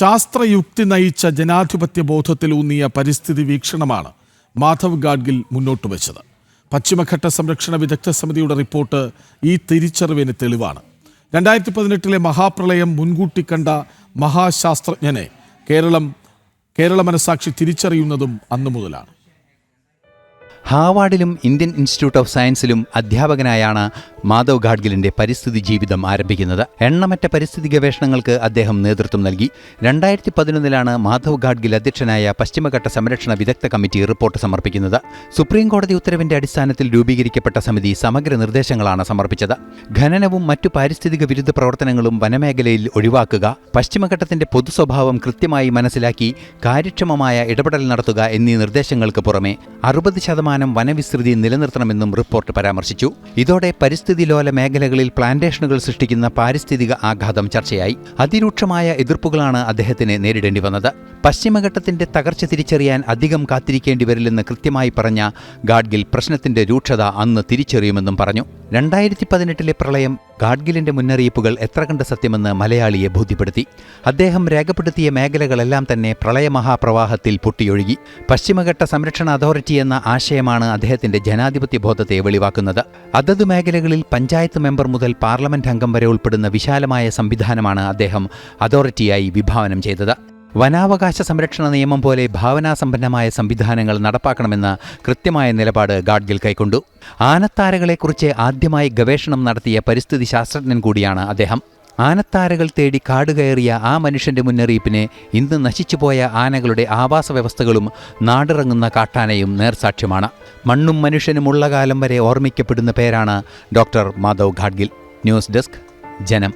ശാസ്ത്രയുക്തി നയിച്ച ജനാധിപത്യ ബോധത്തിലൂന്നിയ പരിസ്ഥിതി വീക്ഷണമാണ് മാധവ് ഗാഡ്ഗിൽ മുന്നോട്ട് വെച്ചത്. പശ്ചിമഘട്ട സംരക്ഷണ വിദഗ്ധ സമിതിയുടെ റിപ്പോർട്ട് ഈ തിരിച്ചറിവിന് തെളിവാണ്. 2018 മഹാപ്രളയം മുൻകൂട്ടി കണ്ട മഹാശാസ്ത്രജ്ഞനെ കേരള മനസാക്ഷി തിരിച്ചറിയുന്നതും അന്നു മുതലാണ്. ഹാവാർഡിലും ഇന്ത്യൻ ഇൻസ്റ്റിറ്റ്യൂട്ട് ഓഫ് സയൻസിലും അധ്യാപകനായാണ് മാധവ് ഗാഡ്ഗിലിന്റെ പരിസ്ഥിതി ജീവിതം ആരംഭിക്കുന്നത്. എണ്ണമറ്റ പരിസ്ഥിതി ഗവേഷണങ്ങൾക്ക് അദ്ദേഹം നേതൃത്വം നൽകി. 2011 മാധവ് ഗാഡ്ഗിൽ അധ്യക്ഷനായ പശ്ചിമഘട്ട സംരക്ഷണ വിദഗ്ധ കമ്മിറ്റി റിപ്പോർട്ട് സമർപ്പിക്കുന്നത്. സുപ്രീം കോടതി ഉത്തരവിന്റെ അടിസ്ഥാനത്തിൽ രൂപീകരിക്കപ്പെട്ട സമിതി സമഗ്ര നിർദ്ദേശങ്ങളാണ് സമർപ്പിച്ചത്. ഖനനവും മറ്റു പാരിസ്ഥിതിക വിരുദ്ധ പ്രവർത്തനങ്ങളും വനമേഖലയിൽ ഒഴിവാക്കുക, പശ്ചിമഘട്ടത്തിന്റെ പൊതുസ്വഭാവം കൃത്യമായി മനസ്സിലാക്കി കാര്യക്ഷമമായ ഇടപെടൽ നടത്തുക എന്നീ നിർദ്ദേശങ്ങൾക്ക് പുറമെ 60% വനവിസ്തൃതി നിലനിർത്തണമെന്നും റിപ്പോർട്ട് പരാമർശിച്ചു. ഇതോടെ പരിസ്ഥിതി ലോല മേഖലകളിൽ പ്ലാന്റേഷനുകൾ സൃഷ്ടിക്കുന്ന പാരിസ്ഥിതിക ആഘാതം ചർച്ചയായി. അതിരൂക്ഷമായ എതിർപ്പുകളാണ് അദ്ദേഹത്തിന് നേരിടേണ്ടി വന്നത്. പശ്ചിമഘട്ടത്തിന്റെ തകർച്ച തിരിച്ചറിയാൻ അധികം കാത്തിരിക്കേണ്ടി വരില്ലെന്ന് കൃത്യമായി പറഞ്ഞ ഗാഡ്ഗിൽ പ്രശ്നത്തിന്റെ രൂക്ഷത അന്ന് തിരിച്ചറിയുമെന്നും പറഞ്ഞു. 2018 പ്രളയം ഗാഡ്ഗിലിന്റെ മുന്നറിയിപ്പുകൾ എത്ര കണ്ട് സത്യമെന്ന് മലയാളിയെ ബോധ്യപ്പെടുത്തി. അദ്ദേഹം രേഖപ്പെടുത്തിയ മേഖലകളെല്ലാം തന്നെ പ്രളയമഹാപ്രവാഹത്തിൽ പൊട്ടിയൊഴുകി. പശ്ചിമഘട്ട സംരക്ഷണ അതോറിറ്റി എന്ന ആശയമാണ് അദ്ദേഹത്തിന്റെ ജനാധിപത്യ ബോധത്തെ വെളിവാക്കുന്നത്. അതത് മേഖലകളിൽ പഞ്ചായത്ത് മെമ്പർ മുതൽ പാർലമെന്റ് അംഗം വരെ ഉൾപ്പെടുന്ന വിശാലമായ സംവിധാനമാണ് അദ്ദേഹം അതോറിറ്റിയായി വിഭാവനം ചെയ്തത്. വനാവകാശ സംരക്ഷണ നിയമം പോലെ ഭാവനാസമ്പന്നമായ സംവിധാനങ്ങൾ നടപ്പാക്കണമെന്ന കൃത്യമായ നിലപാട് ഗാഡ്ഗിൽ കൈക്കൊണ്ടു. ആനത്താരകളെക്കുറിച്ച് ആദ്യമായി ഗവേഷണം നടത്തിയ പരിസ്ഥിതി ശാസ്ത്രജ്ഞൻ കൂടിയാണ് അദ്ദേഹം. ആനത്താരകൾ തേടി കാടുകയറിയ ആ മനുഷ്യന്റെ മുന്നറിയിപ്പിന് ഇന്ന് നശിച്ചുപോയ ആനകളുടെ ആവാസ വ്യവസ്ഥകളും നാടിറങ്ങുന്ന കാട്ടാനയും നേർസാക്ഷ്യമാണ്. മണ്ണും മനുഷ്യനുമുള്ള കാലം വരെ ഓർമ്മിക്കപ്പെടുന്ന പേരാണ് doctor Madhav Gadgil. News desk, ജനം.